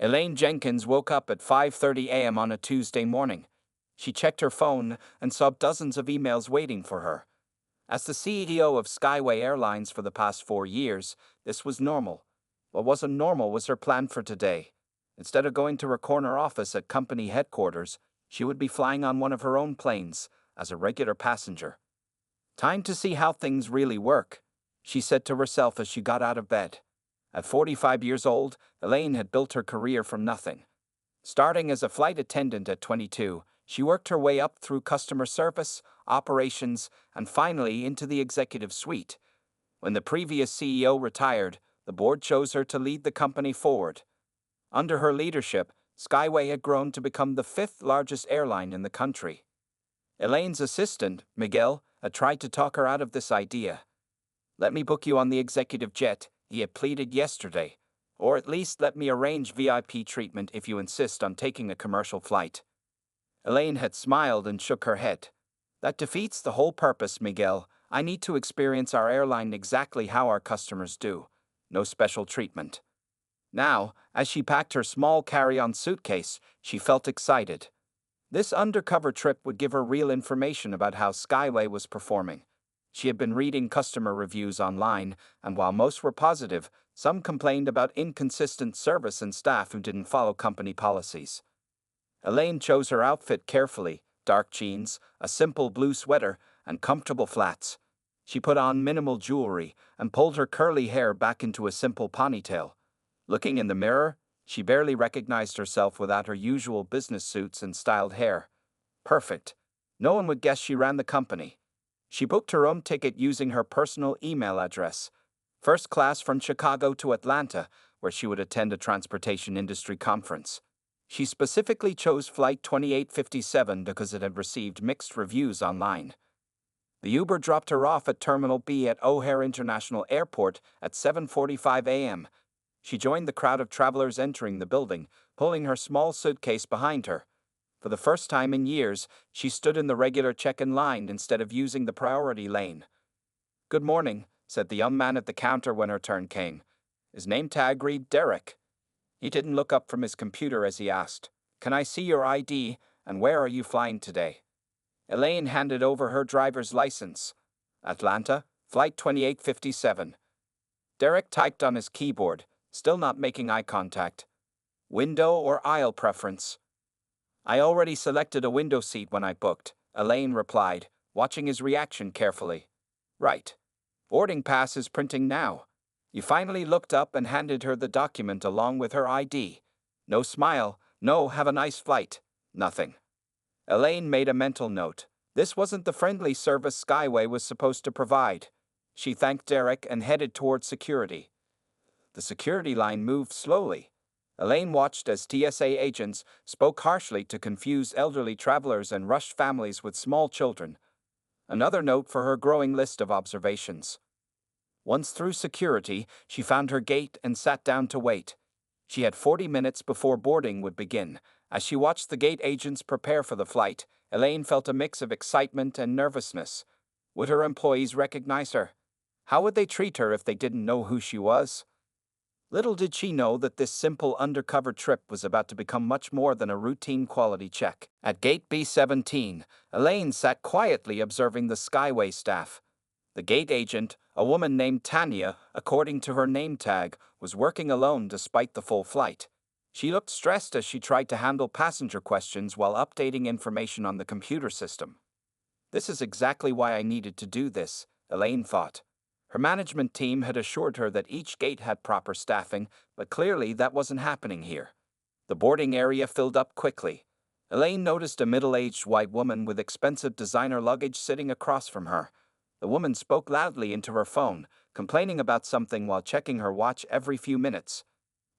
Elaine Jenkins woke up at 5:30 a.m. on a Tuesday morning. She checked her phone and saw dozens of emails waiting for her. As the CEO of Skyway Airlines for the past 4 years, this was normal. What wasn't normal was her plan for today. Instead of going to her corner office at company headquarters, she would be flying on one of her own planes as a regular passenger. Time to see how things really work, she said to herself as she got out of bed. At 45 years old, Elaine had built her career from nothing. Starting as a flight attendant at 22, she worked her way up through customer service, operations, and finally into the executive suite. When the previous CEO retired, the board chose her to lead the company forward. Under her leadership, Skyway had grown to become the fifth largest airline in the country. Elaine's assistant, Miguel, had tried to talk her out of this idea. "Let me book you on the executive jet," he had pleaded yesterday. "Or at least let me arrange VIP treatment if you insist on taking a commercial flight." Elaine had smiled and shook her head. "That defeats the whole purpose, Miguel. I need to experience our airline exactly how our customers do. No special treatment." Now, as she packed her small carry-on suitcase, she felt excited. This undercover trip would give her real information about how Skyway was performing. She had been reading customer reviews online, and while most were positive, some complained about inconsistent service and staff who didn't follow company policies. Elaine chose her outfit carefully: dark jeans, a simple blue sweater, and comfortable flats. She put on minimal jewelry and pulled her curly hair back into a simple ponytail. Looking in the mirror, she barely recognized herself without her usual business suits and styled hair. Perfect. No one would guess she ran the company. She booked her own ticket using her personal email address. First class from Chicago to Atlanta, where she would attend a transportation industry conference. She specifically chose Flight 2857 because it had received mixed reviews online. The Uber dropped her off at Terminal B at O'Hare International Airport at 7:45 a.m. She joined the crowd of travelers entering the building, pulling her small suitcase behind her. For the first time in years, she stood in the regular check-in line instead of using the priority lane. "Good morning," said the young man at the counter when her turn came. His name tag read Derek. He didn't look up from his computer as he asked, "Can I see your ID, and where are you flying today?" Elaine handed over her driver's license. "Atlanta, Flight 2857. Derek typed on his keyboard, still not making eye contact. "Window or aisle preference?" "I already selected a window seat when I booked," Elaine replied, watching his reaction carefully. "Right. Boarding pass is printing now." He finally looked up and handed her the document along with her ID. No smile, no "have a nice flight," nothing. Elaine made a mental note. This wasn't the friendly service Skyway was supposed to provide. She thanked Derek and headed toward security. The security line moved slowly. Elaine watched as TSA agents spoke harshly to confuse elderly travelers and rushed families with small children. Another note for her growing list of observations. Once through security, she found her gate and sat down to wait. She had 40 minutes before boarding would begin. As she watched the gate agents prepare for the flight, Elaine felt a mix of excitement and nervousness. Would her employees recognize her? How would they treat her if they didn't know who she was? Little did she know that this simple undercover trip was about to become much more than a routine quality check. At Gate B17, Elaine sat quietly observing the Skyway staff. The gate agent, a woman named Tanya, according to her name tag, was working alone despite the full flight. She looked stressed as she tried to handle passenger questions while updating information on the computer system. This is exactly why I needed to do this, Elaine thought. Her management team had assured her that each gate had proper staffing, but clearly that wasn't happening here. The boarding area filled up quickly. Elaine noticed a middle-aged white woman with expensive designer luggage sitting across from her. The woman spoke loudly into her phone, complaining about something while checking her watch every few minutes.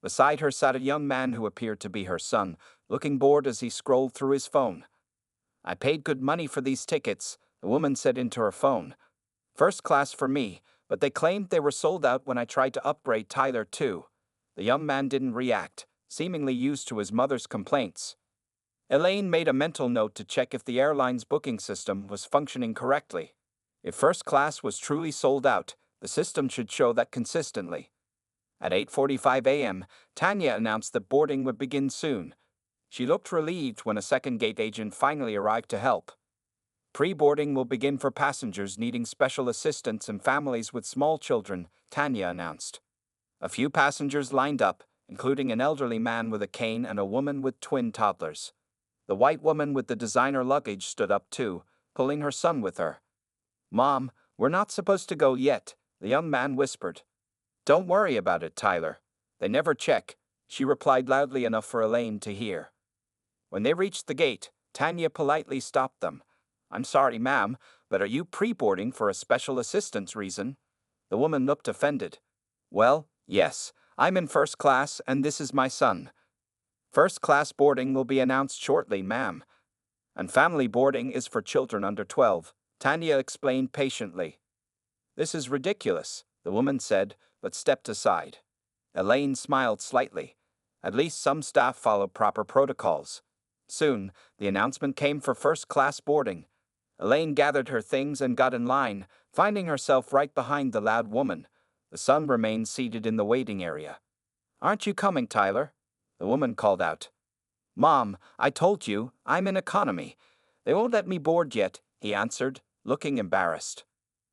Beside her sat a young man who appeared to be her son, looking bored as he scrolled through his phone. "I paid good money for these tickets," the woman said into her phone. "First class for me, but they claimed they were sold out when I tried to upgrade Tyler too." The young man didn't react, seemingly used to his mother's complaints. Elaine made a mental note to check if the airline's booking system was functioning correctly. If first class was truly sold out, the system should show that consistently. At 8:45 a.m., Tanya announced that boarding would begin soon. She looked relieved when a second gate agent finally arrived to help. Pre-boarding will begin for passengers needing special assistance and families with small children, Tanya announced. A few passengers lined up, including an elderly man with a cane and a woman with twin toddlers. The white woman with the designer luggage stood up too, pulling her son with her. "Mom, we're not supposed to go yet," the young man whispered. "Don't worry about it, Tyler. They never check," she replied loudly enough for Elaine to hear. When they reached the gate, Tanya politely stopped them. "I'm sorry, ma'am, but are you pre-boarding for a special assistance reason?" The woman looked offended. "Well, yes, I'm in first class and this is my son. First class boarding will be announced shortly, ma'am. And family boarding is for children under 12, Tanya explained patiently. "This is ridiculous," the woman said, but stepped aside. Elaine smiled slightly. At least some staff follow proper protocols. Soon, the announcement came for first-class boarding. Elaine gathered her things and got in line, finding herself right behind the loud woman. The son remained seated in the waiting area. "Aren't you coming, Tyler?" the woman called out. "Mom, I told you, I'm in economy. They won't let me board yet," he answered, looking embarrassed.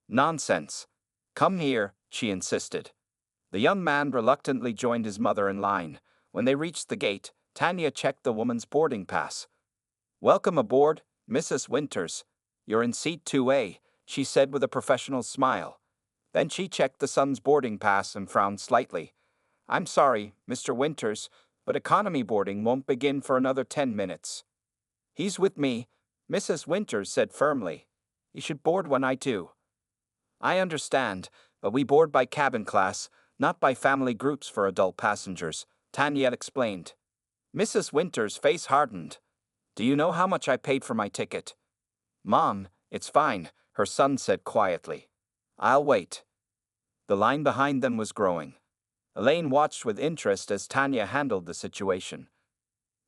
"Nonsense. Come here," she insisted. The young man reluctantly joined his mother in line. When they reached the gate, Tanya checked the woman's boarding pass. "Welcome aboard, Mrs. Winters. You're in seat 2A, she said with a professional smile. Then she checked the son's boarding pass and frowned slightly. "I'm sorry, Mr. Winters, but economy boarding won't begin for another 10 minutes. "He's with me," Mrs. Winters said firmly. "He should board when I do." "I understand, but we board by cabin class, not by family groups for adult passengers," Tanya explained. Mrs. Winters' face hardened. "Do you know how much I paid for my ticket?" "Mom, it's fine," her son said quietly. "I'll wait." The line behind them was growing. Elaine watched with interest as Tanya handled the situation.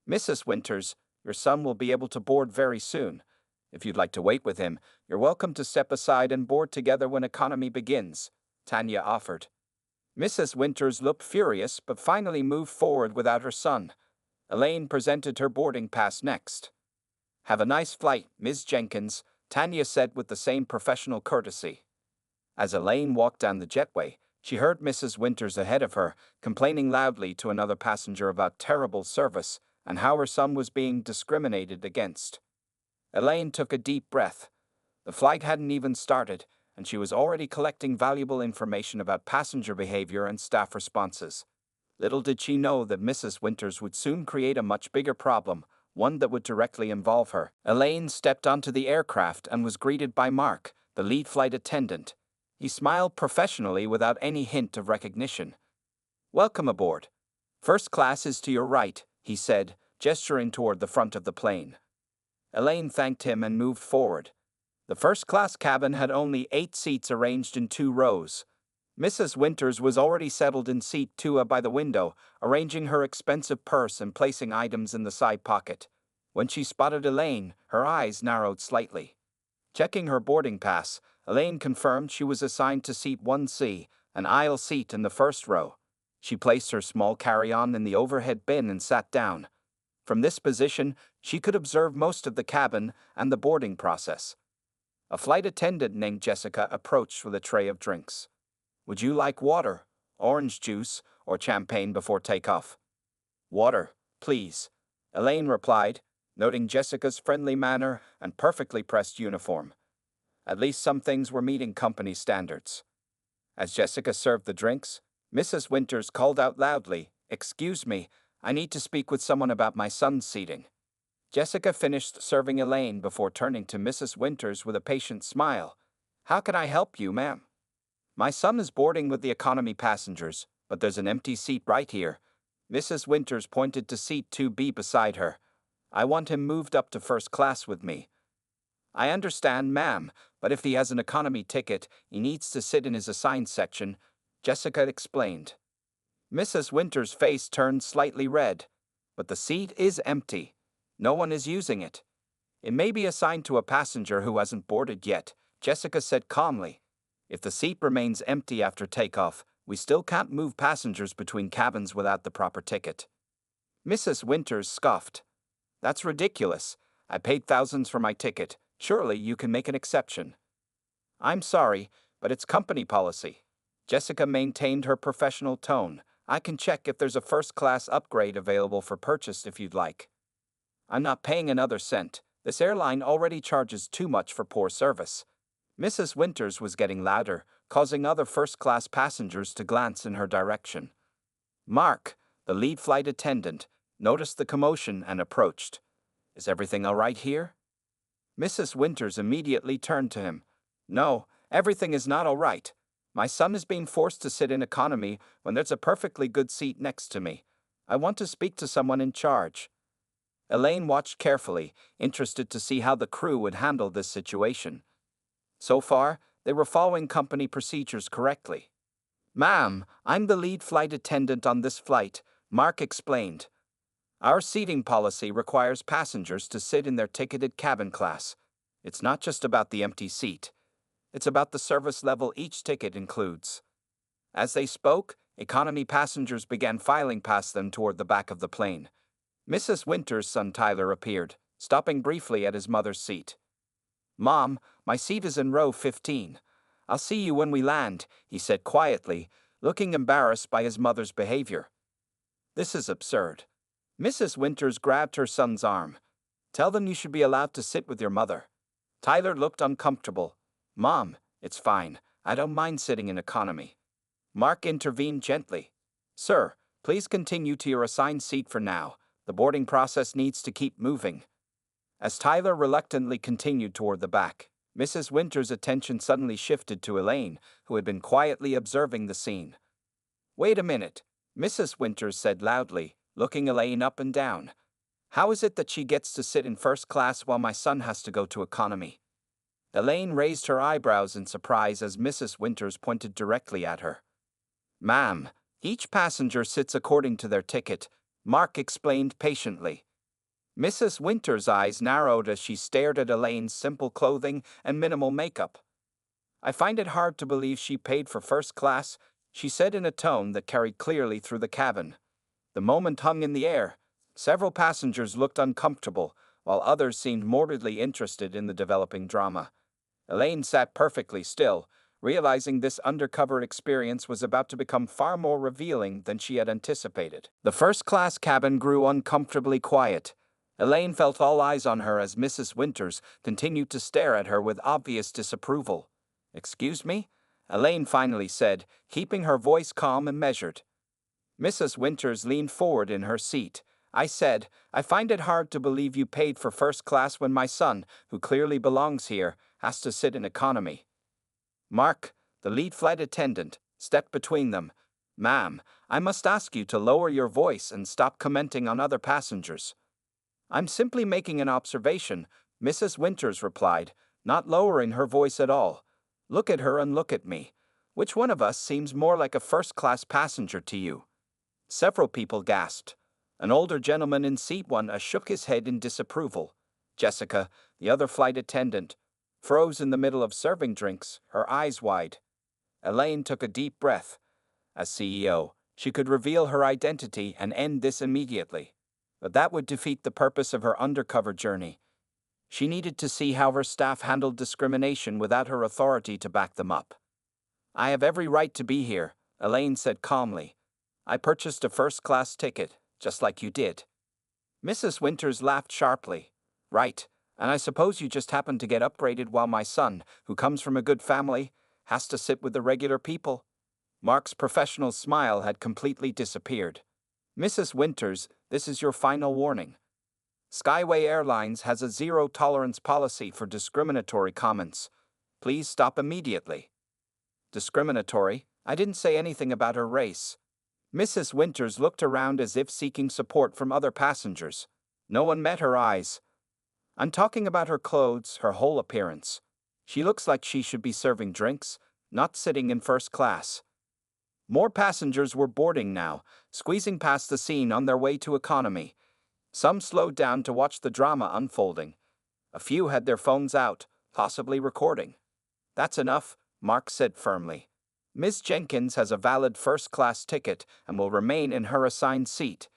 "Mrs. Winters, your son will be able to board very soon. If you'd like to wait with him, you're welcome to step aside and board together when economy begins," Tanya offered. Mrs. Winters looked furious but finally moved forward without her son. Elaine presented her boarding pass next. "Have a nice flight, Ms. Jenkins," Tanya said with the same professional courtesy. As Elaine walked down the jetway, she heard Mrs. Winters ahead of her, complaining loudly to another passenger about terrible service and how her son was being discriminated against. Elaine took a deep breath. The flight hadn't even started, and she was already collecting valuable information about passenger behavior and staff responses. Little did she know that Mrs. Winters would soon create a much bigger problem, one that would directly involve her. Elaine stepped onto the aircraft and was greeted by Mark, the lead flight attendant. He smiled professionally without any hint of recognition. "Welcome aboard. First class is to your right," he said, gesturing toward the front of the plane. Elaine thanked him and moved forward. The first-class cabin had only 8 seats arranged in 2 rows. Mrs. Winters was already settled in seat 2A by the window, arranging her expensive purse and placing items in the side pocket. When she spotted Elaine, her eyes narrowed slightly. Checking her boarding pass, Elaine confirmed she was assigned to seat 1C, an aisle seat in the first row. She placed her small carry-on in the overhead bin and sat down. From this position, she could observe most of the cabin and the boarding process. A flight attendant named Jessica approached with a tray of drinks. "Would you like water, orange juice, or champagne before takeoff?" "Water, please," Elaine replied, noting Jessica's friendly manner and perfectly pressed uniform. At least some things were meeting company standards. As Jessica served the drinks, Mrs. Winters called out loudly, "Excuse me, I need to speak with someone about my son's seating." Jessica finished serving Elaine before turning to Mrs. Winters with a patient smile. "How can I help you, ma'am?" "My son is boarding with the economy passengers, but there's an empty seat right here." Mrs. Winters pointed to seat 2B beside her. "I want him moved up to first class with me." "I understand, ma'am, but if he has an economy ticket, he needs to sit in his assigned section," Jessica explained. Mrs. Winters' face turned slightly red. "But the seat is empty. No one is using it." "It may be assigned to a passenger who hasn't boarded yet," Jessica said calmly. "If the seat remains empty after takeoff, We still can't move passengers between cabins without the proper ticket. Mrs. Winters scoffed. That's ridiculous. I paid thousands for my ticket. Surely you can make an exception. I'm sorry, but it's company policy. Jessica maintained her professional tone. I can check if there's a first-class upgrade available for purchase if you'd like. I'm not paying another cent. This airline already charges too much for poor service. Mrs. Winters was getting louder, causing other first-class passengers to glance in her direction. Mark, the lead flight attendant, noticed the commotion and approached. Is everything all right here? Mrs. Winters immediately turned to him. No, everything is not all right. My son is being forced to sit in economy when there's a perfectly good seat next to me. I want to speak to someone in charge. Elaine watched carefully, interested to see how the crew would handle this situation. So far, they were following company procedures correctly. Ma'am, I'm the lead flight attendant on this flight, Mark explained. Our seating policy requires passengers to sit in their ticketed cabin class. It's not just about the empty seat. It's about the service level each ticket includes. As they spoke, economy passengers began filing past them toward the back of the plane. Mrs. Winters' son Tyler appeared, stopping briefly at his mother's seat. Mom, my seat is in row 15. I'll see you when we land, he said quietly, looking embarrassed by his mother's behavior. This is absurd. Mrs. Winters grabbed her son's arm. Tell them you should be allowed to sit with your mother. Tyler looked uncomfortable. Mom, it's fine. I don't mind sitting in economy. Mark intervened gently. Sir, please continue to your assigned seat for now. The boarding process needs to keep moving. As Tyler reluctantly continued toward the back, Mrs. Winters' attention suddenly shifted to Elaine, who had been quietly observing the scene. Wait a minute, Mrs. Winters said loudly, looking Elaine up and down. How is it that she gets to sit in first class while my son has to go to economy? Elaine raised her eyebrows in surprise as Mrs. Winters pointed directly at her. Ma'am, each passenger sits according to their ticket, Mark explained patiently. Mrs. Winters' eyes narrowed as she stared at Elaine's simple clothing and minimal makeup. I find it hard to believe she paid for first class, she said in a tone that carried clearly through the cabin. The moment hung in the air. Several passengers looked uncomfortable, while others seemed morbidly interested in the developing drama. Elaine sat perfectly still, realizing this undercover experience was about to become far more revealing than she had anticipated. The first-class cabin grew uncomfortably quiet. Elaine felt all eyes on her as Mrs. Winters continued to stare at her with obvious disapproval. Excuse me? Elaine finally said, keeping her voice calm and measured. Mrs. Winters leaned forward in her seat. I said, I find it hard to believe you paid for first class when my son, who clearly belongs here, has to sit in economy. Mark, the lead flight attendant, stepped between them. Ma'am, I must ask you to lower your voice and stop commenting on other passengers. I'm simply making an observation, Mrs. Winters replied, not lowering her voice at all. Look at her and look at me. Which one of us seems more like a first-class passenger to you? Several people gasped. An older gentleman in seat 1 shook his head in disapproval. Jessica, the other flight attendant, froze in the middle of serving drinks, her eyes wide. Elaine took a deep breath. As CEO, she could reveal her identity and end this immediately. But that would defeat the purpose of her undercover journey. She needed to see how her staff handled discrimination without her authority to back them up. I have every right to be here, Elaine said calmly. I purchased a first-class ticket, just like you did. Mrs. Winters laughed sharply. Right, and I suppose you just happened to get upgraded while my son, who comes from a good family, has to sit with the regular people? Mark's professional smile had completely disappeared. Mrs. Winters, this is your final warning. Skyway Airlines has a zero-tolerance policy for discriminatory comments. Please stop immediately. Discriminatory? I didn't say anything about her race. Mrs. Winters looked around as if seeking support from other passengers. No one met her eyes. I'm talking about her clothes, her whole appearance. She looks like she should be serving drinks, not sitting in first class. More passengers were boarding now, squeezing past the scene on their way to economy. Some slowed down to watch the drama unfolding. A few had their phones out, possibly recording. That's enough, Mark said firmly. Miss Jenkins has a valid first-class ticket and will remain in her assigned seat.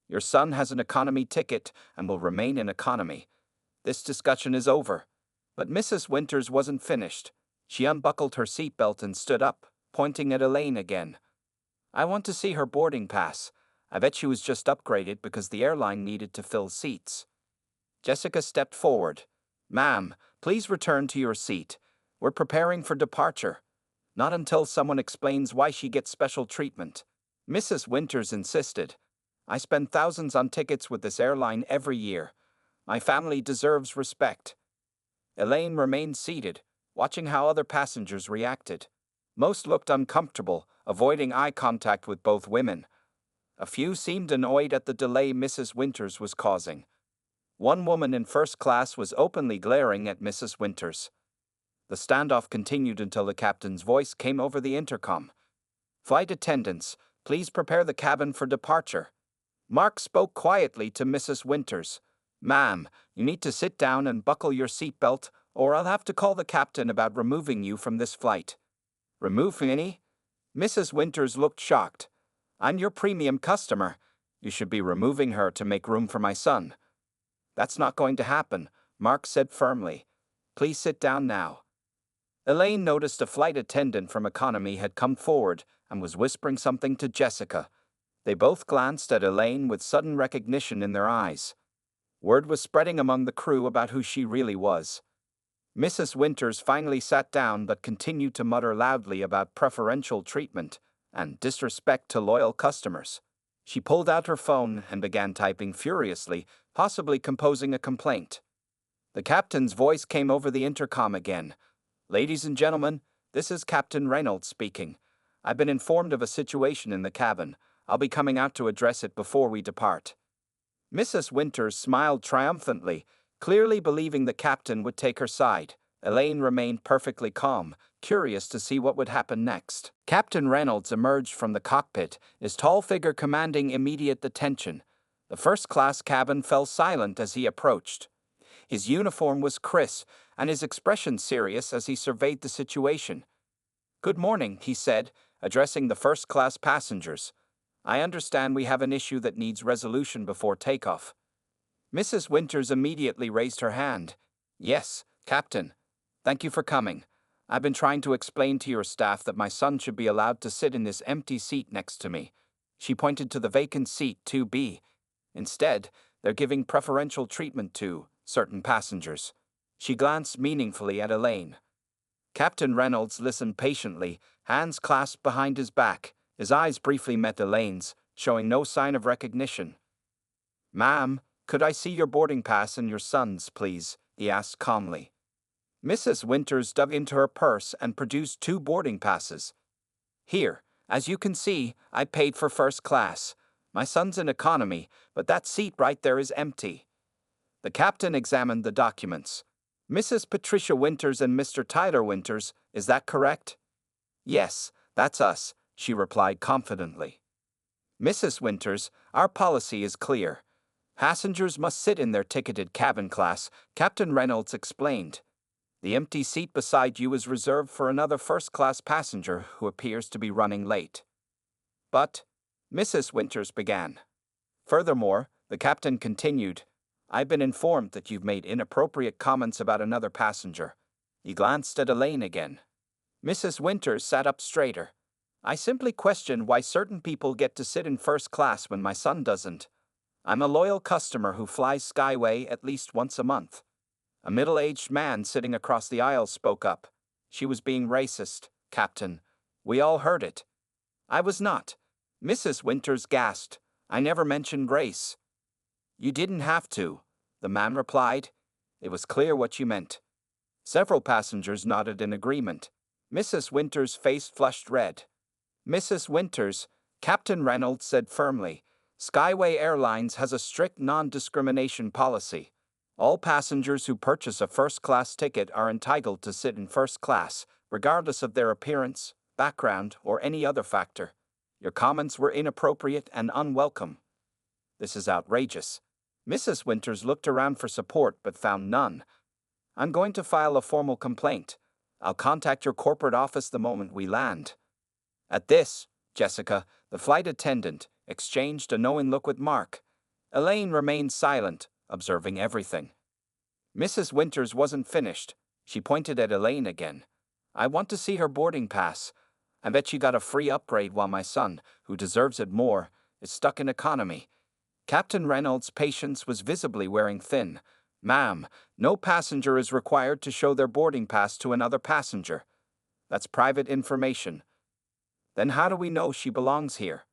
Your son has an economy ticket and will remain in economy. This discussion is over. But Mrs. Winters wasn't finished. She unbuckled her seatbelt and stood up, pointing at Elaine again. I want to see her boarding pass. I bet she was just upgraded because the airline needed to fill seats. Jessica stepped forward. Ma'am, please return to your seat. We're preparing for departure. Not until someone explains why she gets special treatment. Mrs. Winters insisted. I spend thousands on tickets with this airline every year. My family deserves respect. Elaine remained seated, watching how other passengers reacted. Most looked uncomfortable, avoiding eye contact with both women. A few seemed annoyed at the delay Mrs. Winters was causing. One woman in first class was openly glaring at Mrs. Winters. The standoff continued until the captain's voice came over the intercom. Flight attendants, please prepare the cabin for departure. Mark spoke quietly to Mrs. Winters. Ma'am, you need to sit down and buckle your seatbelt, or I'll have to call the captain about removing you from this flight. Remove me? Mrs. Winters looked shocked. I'm your premium customer. You should be removing her to make room for my son. That's not going to happen, Mark said firmly. Please sit down now. Elaine noticed a flight attendant from economy had come forward and was whispering something to Jessica. They both glanced at Elaine with sudden recognition in their eyes. Word was spreading among the crew about who she really was. Mrs. Winters finally sat down but continued to mutter loudly about preferential treatment and disrespect to loyal customers. She pulled out her phone and began typing furiously, possibly composing a complaint. The captain's voice came over the intercom again. Ladies and gentlemen, this is Captain Reynolds speaking. I've been informed of a situation in the cabin. I'll be coming out to address it before we depart. Mrs. Winters smiled triumphantly, clearly believing the captain would take her side. Elaine remained perfectly calm, curious to see what would happen next. Captain Reynolds emerged from the cockpit, his tall figure commanding immediate attention. The first-class cabin fell silent as he approached. His uniform was crisp, and his expression serious as he surveyed the situation. Good morning, he said, addressing the first-class passengers. I understand we have an issue that needs resolution before takeoff. Mrs. Winters immediately raised her hand. Yes, Captain. Thank you for coming. I've been trying to explain to your staff that my son should be allowed to sit in this empty seat next to me. She pointed to the vacant seat 2B. Instead, they're giving preferential treatment to certain passengers. She glanced meaningfully at Elaine. Captain Reynolds listened patiently, hands clasped behind his back. His eyes briefly met Elaine's, showing no sign of recognition. Ma'am, could I see your boarding pass and your son's, please? He asked calmly. Mrs. Winters dug into her purse and produced 2 boarding passes. Here, as you can see, I paid for first class. My son's in economy, but that seat right there is empty. The captain examined the documents. Mrs. Patricia Winters and Mr. Tyler Winters, is that correct? Yes, that's us, she replied confidently. Mrs. Winters, our policy is clear. Passengers must sit in their ticketed cabin class, Captain Reynolds explained. The empty seat beside you is reserved for another first-class passenger who appears to be running late. But, Mrs. Winters began. Furthermore, the captain continued, I've been informed that you've made inappropriate comments about another passenger. He glanced at Elaine again. Mrs. Winters sat up straighter. I simply question why certain people get to sit in first class when my son doesn't. I'm a loyal customer who flies Skyway at least once a month. A middle-aged man sitting across the aisle spoke up. She was being racist, Captain. We all heard it. I was not. Mrs. Winters gasped. I never mentioned race. You didn't have to, the man replied. It was clear what you meant. Several passengers nodded in agreement. Mrs. Winters' face flushed red. Mrs. Winters, Captain Reynolds said firmly, Skyway Airlines has a strict non-discrimination policy. All passengers who purchase a first-class ticket are entitled to sit in first class, regardless of their appearance, background, or any other factor. Your comments were inappropriate and unwelcome. This is outrageous. Mrs. Winters looked around for support but found none. I'm going to file a formal complaint. I'll contact your corporate office the moment we land. At this, Jessica, the flight attendant, exchanged a knowing look with Mark. Elaine remained silent, observing everything. Mrs. Winters wasn't finished. She pointed at Elaine again. I want to see her boarding pass. I bet she got a free upgrade while my son, who deserves it more, is stuck in economy. Captain Reynolds' patience was visibly wearing thin. Ma'am, no passenger is required to show their boarding pass to another passenger. That's private information. Then how do we know she belongs here?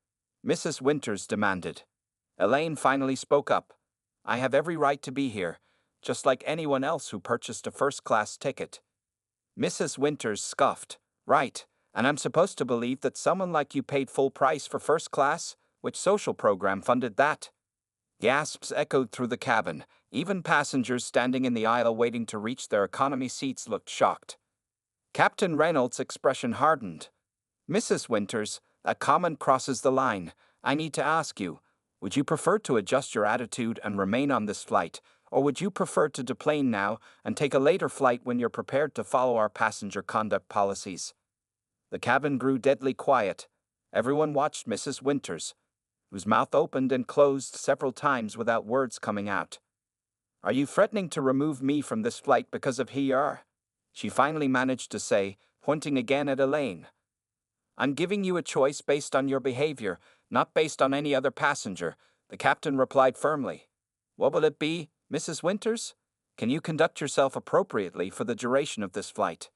Mrs. Winters demanded. Elaine finally spoke up. I have every right to be here, just like anyone else who purchased a first-class ticket. Mrs. Winters scoffed. Right, and I'm supposed to believe that someone like you paid full price for first class? Which social program funded that? Gasps echoed through the cabin. Even passengers standing in the aisle waiting to reach their economy seats looked shocked. Captain Reynolds' expression hardened. Mrs. Winters, a comment crosses the line. I need to ask you, would you prefer to adjust your attitude and remain on this flight, or would you prefer to deplane now and take a later flight when you're prepared to follow our passenger conduct policies? The cabin grew deadly quiet. Everyone watched Mrs. Winters, whose mouth opened and closed several times without words coming out. Are you threatening to remove me from this flight because of who you are? She finally managed to say, pointing again at Elaine. I'm giving you a choice based on your behavior, not based on any other passenger, the captain replied firmly. What will it be, Mrs. Winters? Can you conduct yourself appropriately for the duration of this flight?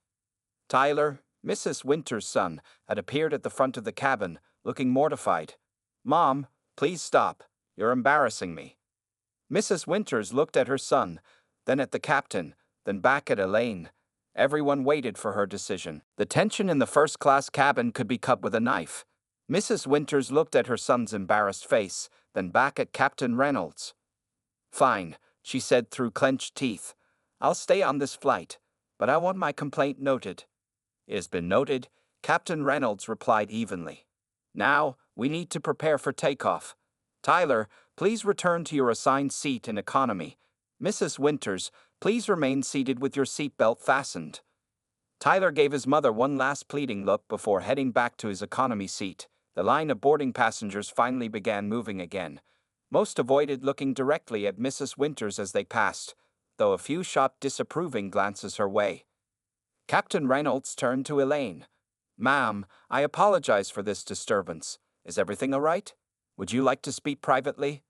Tyler, Mrs. Winters' son, had appeared at the front of the cabin, looking mortified. Mom, please stop. You're embarrassing me. Mrs. Winters looked at her son, then at the captain, then back at Elaine. Everyone waited for her decision. The tension in the first-class cabin could be cut with a knife. Mrs. Winters looked at her son's embarrassed face, then back at Captain Reynolds. Fine, she said through clenched teeth. I'll stay on this flight, but I want my complaint noted. It has been noted, Captain Reynolds replied evenly. Now, we need to prepare for takeoff. Tyler, please return to your assigned seat in economy. Mrs. Winters, please remain seated with your seatbelt fastened. Tyler gave his mother one last pleading look before heading back to his economy seat. The line of boarding passengers finally began moving again. Most avoided looking directly at Mrs. Winters as they passed, though a few shot disapproving glances her way. Captain Reynolds turned to Elaine. Ma'am, I apologize for this disturbance. Is everything all right? Would you like to speak privately?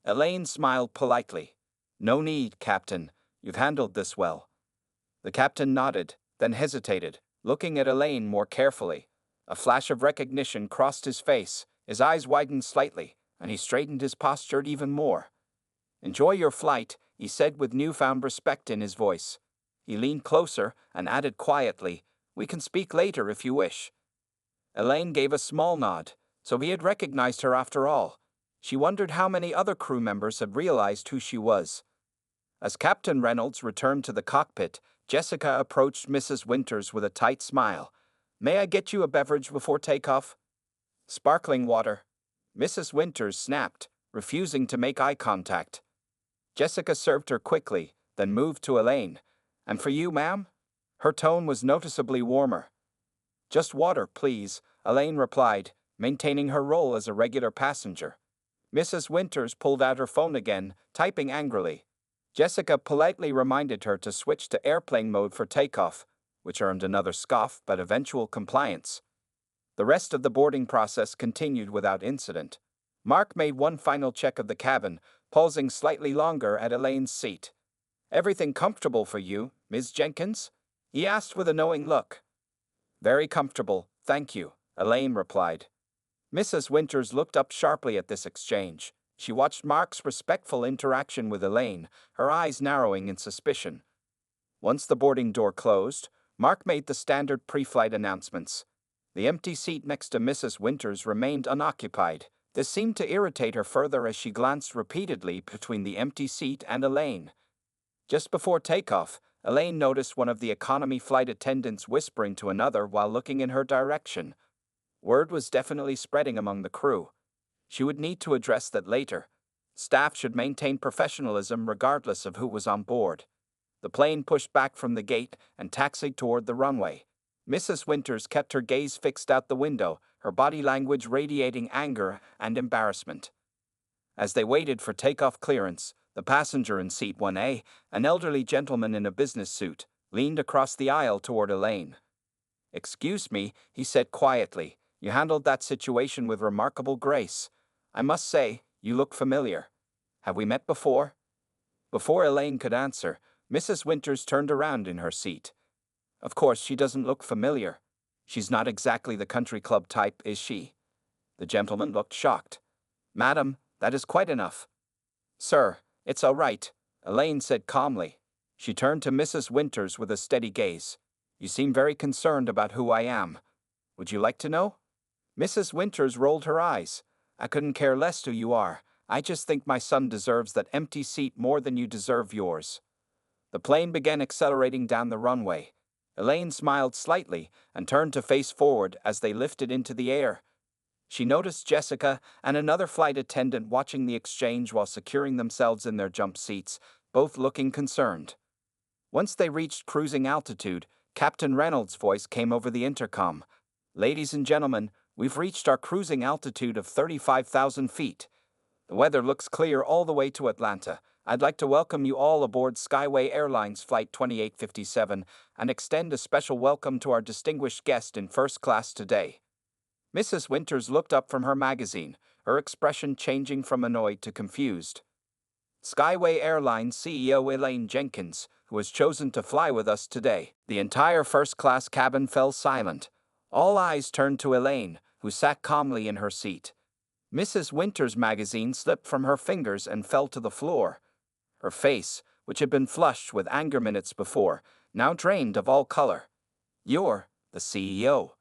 Elaine smiled politely. No need, Captain. You've handled this well. The captain nodded, then hesitated, looking at Elaine more carefully. A flash of recognition crossed his face, his eyes widened slightly, and he straightened his posture even more. Enjoy your flight, he said with newfound respect in his voice. He leaned closer and added quietly, We can speak later if you wish. Elaine gave a small nod, so he had recognized her after all. She wondered how many other crew members had realized who she was. As Captain Reynolds returned to the cockpit, Jessica approached Mrs. Winters with a tight smile. May I get you a beverage before takeoff? Sparkling water. Mrs. Winters snapped, refusing to make eye contact. Jessica served her quickly, then moved to Elaine. And for you, ma'am? Her tone was noticeably warmer. Just water, please, Elaine replied, maintaining her role as a regular passenger. Mrs. Winters pulled out her phone again, typing angrily. Jessica politely reminded her to switch to airplane mode for takeoff, which earned another scoff but eventual compliance. The rest of the boarding process continued without incident. Mark made one final check of the cabin, pausing slightly longer at Elaine's seat. Everything comfortable for you, Ms. Jenkins? He asked with a knowing look. Very comfortable, thank you, Elaine replied. Mrs. Winters looked up sharply at this exchange. She watched Mark's respectful interaction with Elaine, her eyes narrowing in suspicion. Once the boarding door closed, Mark made the standard pre-flight announcements. The empty seat next to Mrs. Winters remained unoccupied. This seemed to irritate her further as she glanced repeatedly between the empty seat and Elaine. Just before takeoff, Elaine noticed one of the economy flight attendants whispering to another while looking in her direction. Word was definitely spreading among the crew. She would need to address that later. Staff should maintain professionalism regardless of who was on board. The plane pushed back from the gate and taxied toward the runway. Mrs. Winters kept her gaze fixed out the window, her body language radiating anger and embarrassment. As they waited for takeoff clearance, the passenger in seat 1A, an elderly gentleman in a business suit, leaned across the aisle toward Elaine. "Excuse me," he said quietly, "you handled that situation with remarkable grace. I must say, you look familiar. Have we met before?" Before Elaine could answer, Mrs. Winters turned around in her seat. "Of course she doesn't look familiar. She's not exactly the country club type, is she?" The gentleman looked shocked. "Madam, that is quite enough." "Sir, it's all right," Elaine said calmly. She turned to Mrs. Winters with a steady gaze. "You seem very concerned about who I am. Would you like to know?" Mrs. Winters rolled her eyes. "I couldn't care less who you are. I just think my son deserves that empty seat more than you deserve yours." The plane began accelerating down the runway. Elaine smiled slightly and turned to face forward as they lifted into the air. She noticed Jessica and another flight attendant watching the exchange while securing themselves in their jump seats, both looking concerned. Once they reached cruising altitude, Captain Reynolds' voice came over the intercom. "Ladies and gentlemen, we've reached our cruising altitude of 35,000 feet. The weather looks clear all the way to Atlanta. I'd like to welcome you all aboard Skyway Airlines Flight 2857 and extend a special welcome to our distinguished guest in first class today." Mrs. Winters looked up from her magazine, her expression changing from annoyed to confused. "Skyway Airlines CEO Elaine Jenkins, who has chosen to fly with us today." The entire first-class cabin fell silent. All eyes turned to Elaine, who sat calmly in her seat. Mrs. Winters' magazine slipped from her fingers and fell to the floor. Her face, which had been flushed with anger minutes before, now drained of all color. "You're the CEO."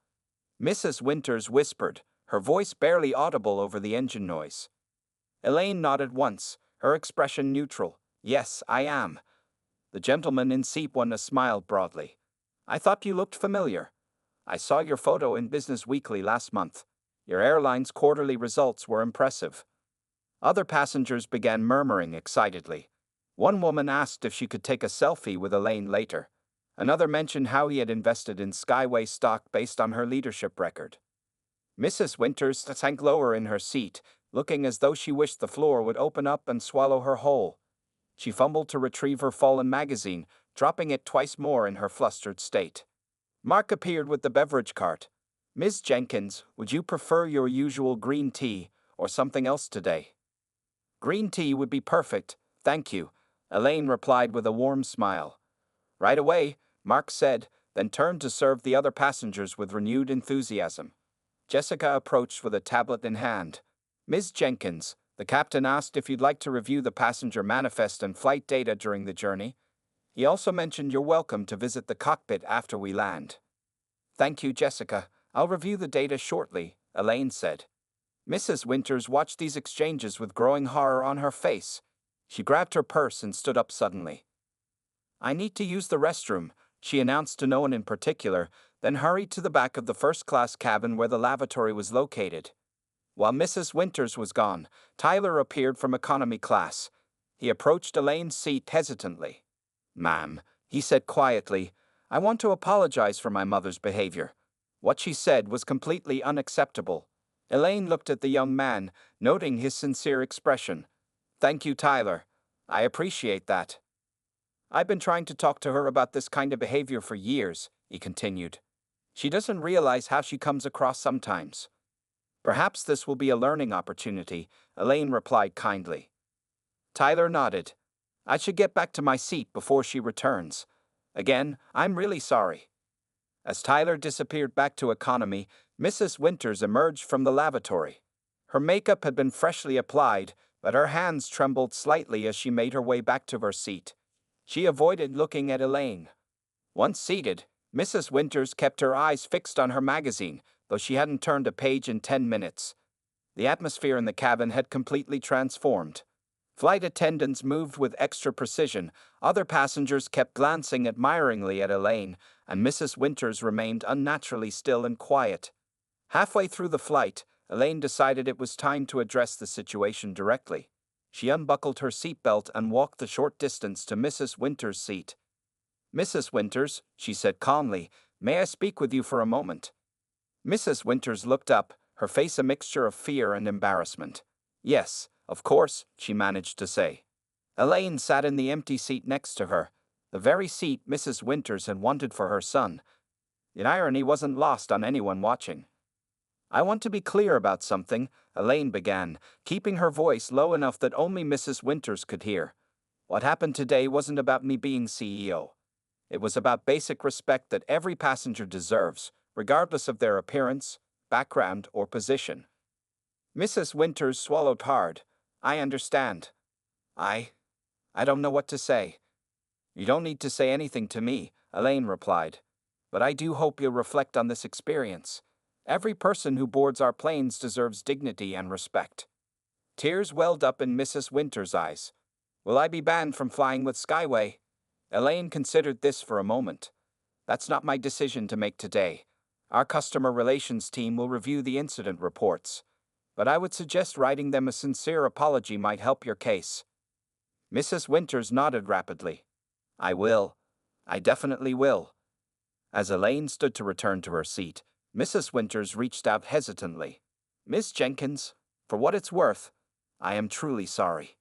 Mrs. Winters whispered, her voice barely audible over the engine noise. Elaine nodded once, her expression neutral. "Yes, I am." The gentleman in seat 1 smiled broadly. "I thought you looked familiar. I saw your photo in Business Weekly last month. Your airline's quarterly results were impressive." Other passengers began murmuring excitedly. One woman asked if she could take a selfie with Elaine later. Another mentioned how he had invested in Skyway stock based on her leadership record. Mrs. Winters sank lower in her seat, looking as though she wished the floor would open up and swallow her whole. She fumbled to retrieve her fallen magazine, dropping it twice more in her flustered state. Mark appeared with the beverage cart. "Ms. Jenkins, would you prefer your usual green tea or something else today?" "Green tea would be perfect, thank you," Elaine replied with a warm smile. "Right away," Mark said, then turned to serve the other passengers with renewed enthusiasm. Jessica approached with a tablet in hand. "Ms. Jenkins, the captain asked if you'd like to review the passenger manifest and flight data during the journey. He also mentioned you're welcome to visit the cockpit after we land." "Thank you, Jessica. I'll review the data shortly," Elaine said. Mrs. Winters watched these exchanges with growing horror on her face. She grabbed her purse and stood up suddenly. "I need to use the restroom," she announced to no one in particular, then hurried to the back of the first-class cabin where the lavatory was located. While Mrs. Winters was gone, Tyler appeared from economy class. He approached Elaine's seat hesitantly. "Ma'am," he said quietly, "I want to apologize for my mother's behavior. What she said was completely unacceptable." Elaine looked at the young man, noting his sincere expression. "Thank you, Tyler. I appreciate that." "I've been trying to talk to her about this kind of behavior for years," he continued. "She doesn't realize how she comes across sometimes." "Perhaps this will be a learning opportunity," Elaine replied kindly. Tyler nodded. "I should get back to my seat before she returns. Again, I'm really sorry." As Tyler disappeared back to economy, Mrs. Winters emerged from the lavatory. Her makeup had been freshly applied, but her hands trembled slightly as she made her way back to her seat. She avoided looking at Elaine. Once seated, Mrs. Winters kept her eyes fixed on her magazine, though she hadn't turned a page in 10 minutes. The atmosphere in the cabin had completely transformed. Flight attendants moved with extra precision, other passengers kept glancing admiringly at Elaine, and Mrs. Winters remained unnaturally still and quiet. Halfway through the flight, Elaine decided it was time to address the situation directly. She unbuckled her seatbelt and walked the short distance to Mrs. Winters' seat. "Mrs. Winters," she said calmly, May I speak with you for a moment? Mrs. Winters looked up, her face a mixture of fear and embarrassment. Yes, of course, she managed to say. Elaine sat in the empty seat next to her, the very seat Mrs. Winters had wanted for her son. The irony wasn't lost on anyone watching. I want to be clear about something, Elaine began, keeping her voice low enough that only Mrs. Winters could hear. What happened today wasn't about me being CEO. It was about basic respect that every passenger deserves, regardless of their appearance, background, or position. Mrs. Winters swallowed hard. I understand. I don't know what to say. You don't need to say anything to me, Elaine replied. But I do hope you'll reflect on this experience. Every person who boards our planes deserves dignity and respect. Tears welled up in Mrs. Winters' eyes. Will I be banned from flying with Skyway? Elaine considered this for a moment. That's not my decision to make today. Our customer relations team will review the incident reports. But I would suggest writing them a sincere apology might help your case. Mrs. Winters nodded rapidly. I will. I definitely will. As Elaine stood to return to her seat, Mrs. Winters reached out hesitantly. Miss Jenkins, for what it's worth, I am truly sorry.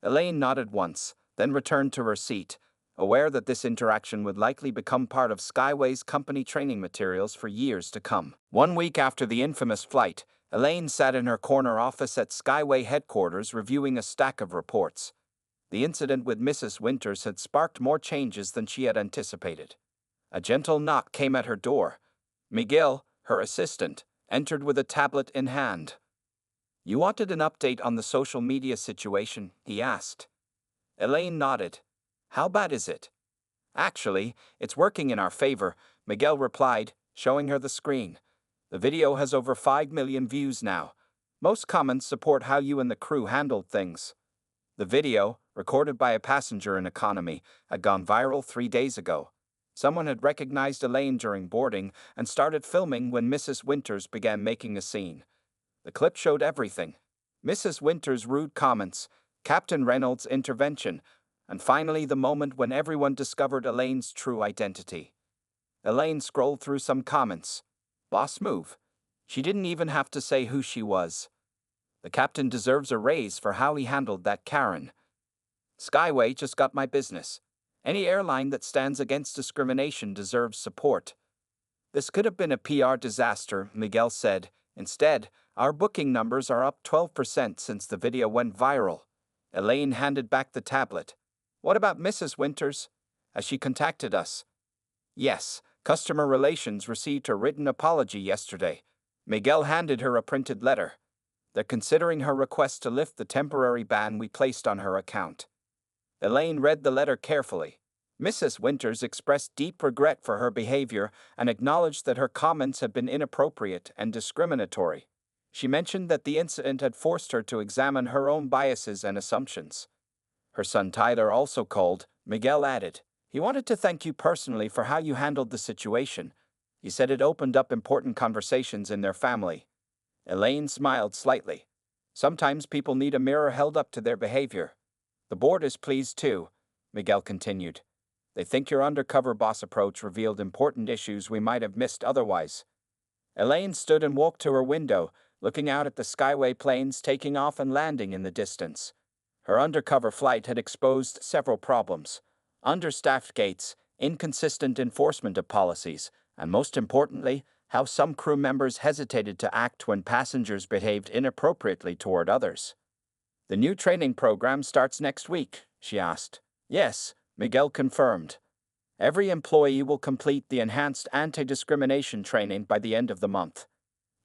Elaine nodded once, then returned to her seat, aware that this interaction would likely become part of Skyway's company training materials for years to come. 1 week after the infamous flight, Elaine sat in her corner office at Skyway headquarters reviewing a stack of reports. The incident with Mrs. Winters had sparked more changes than she had anticipated. A gentle knock came at her door. Miguel, her assistant, entered with a tablet in hand. You wanted an update on the social media situation, he asked. Elaine nodded. How bad is it? Actually, it's working in our favor, Miguel replied, showing her the screen. The video has over 5 million views now. Most comments support how you and the crew handled things. The video, recorded by a passenger in economy, had gone viral 3 days ago. Someone had recognized Elaine during boarding and started filming when Mrs. Winters began making a scene. The clip showed everything. Mrs. Winters' rude comments, Captain Reynolds' intervention, and finally the moment when everyone discovered Elaine's true identity. Elaine scrolled through some comments. Boss move. She didn't even have to say who she was. The captain deserves a raise for how he handled that Karen. Skyway just got my business. Any airline that stands against discrimination deserves support. This could have been a PR disaster, Miguel said. Instead, our booking numbers are up 12% since the video went viral. Elaine handed back the tablet. What about Mrs. Winters? Has she contacted us? Yes, customer relations received a written apology yesterday. Miguel handed her a printed letter. They're considering her request to lift the temporary ban we placed on her account. Elaine read the letter carefully. Mrs. Winters expressed deep regret for her behavior and acknowledged that her comments had been inappropriate and discriminatory. She mentioned that the incident had forced her to examine her own biases and assumptions. Her son Tyler also called, Miguel added. He wanted to thank you personally for how you handled the situation. He said it opened up important conversations in their family. Elaine smiled slightly. Sometimes people need a mirror held up to their behavior. The board is pleased too, Miguel continued. They think your undercover boss approach revealed important issues we might have missed otherwise. Elaine stood and walked to her window, looking out at the Skyway planes taking off and landing in the distance. Her undercover flight had exposed several problems: understaffed gates, inconsistent enforcement of policies, and most importantly, how some crew members hesitated to act when passengers behaved inappropriately toward others. The new training program starts next week, she asked. Yes, Miguel confirmed. Every employee will complete the enhanced anti-discrimination training by the end of the month.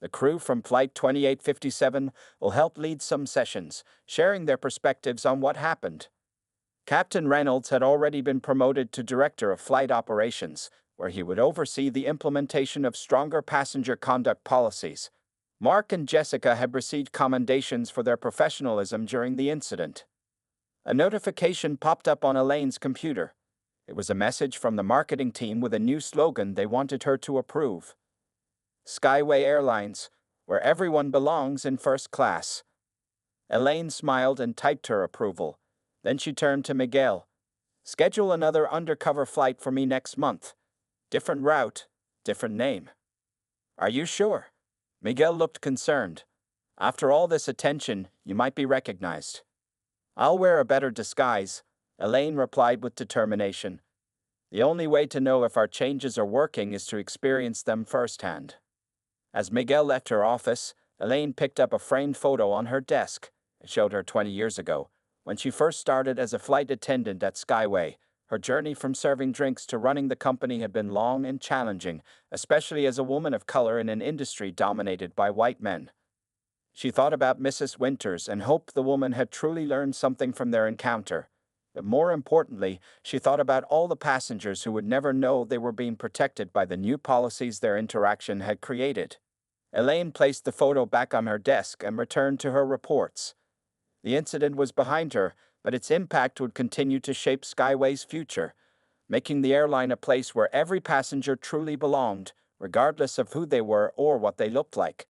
The crew from Flight 2857 will help lead some sessions, sharing their perspectives on what happened. Captain Reynolds had already been promoted to Director of Flight Operations, where he would oversee the implementation of stronger passenger conduct policies. Mark and Jessica had received commendations for their professionalism during the incident. A notification popped up on Elaine's computer. It was a message from the marketing team with a new slogan they wanted her to approve. Skyway Airlines, where everyone belongs in first class. Elaine smiled and typed her approval. Then she turned to Miguel. Schedule another undercover flight for me next month. Different route, different name. Are you sure? Miguel looked concerned. After all this attention, you might be recognized. I'll wear a better disguise, Elaine replied with determination. The only way to know if our changes are working is to experience them firsthand. As Miguel left her office, Elaine picked up a framed photo on her desk. It showed her 20 years ago, when she first started as a flight attendant at Skyway. Her journey from serving drinks to running the company had been long and challenging, especially as a woman of color in an industry dominated by white men. She thought about Mrs. Winters and hoped the woman had truly learned something from their encounter. But more importantly, she thought about all the passengers who would never know they were being protected by the new policies their interaction had created. Elaine placed the photo back on her desk and returned to her reports. The incident was behind her, but its impact would continue to shape Skyway's future, making the airline a place where every passenger truly belonged, regardless of who they were or what they looked like.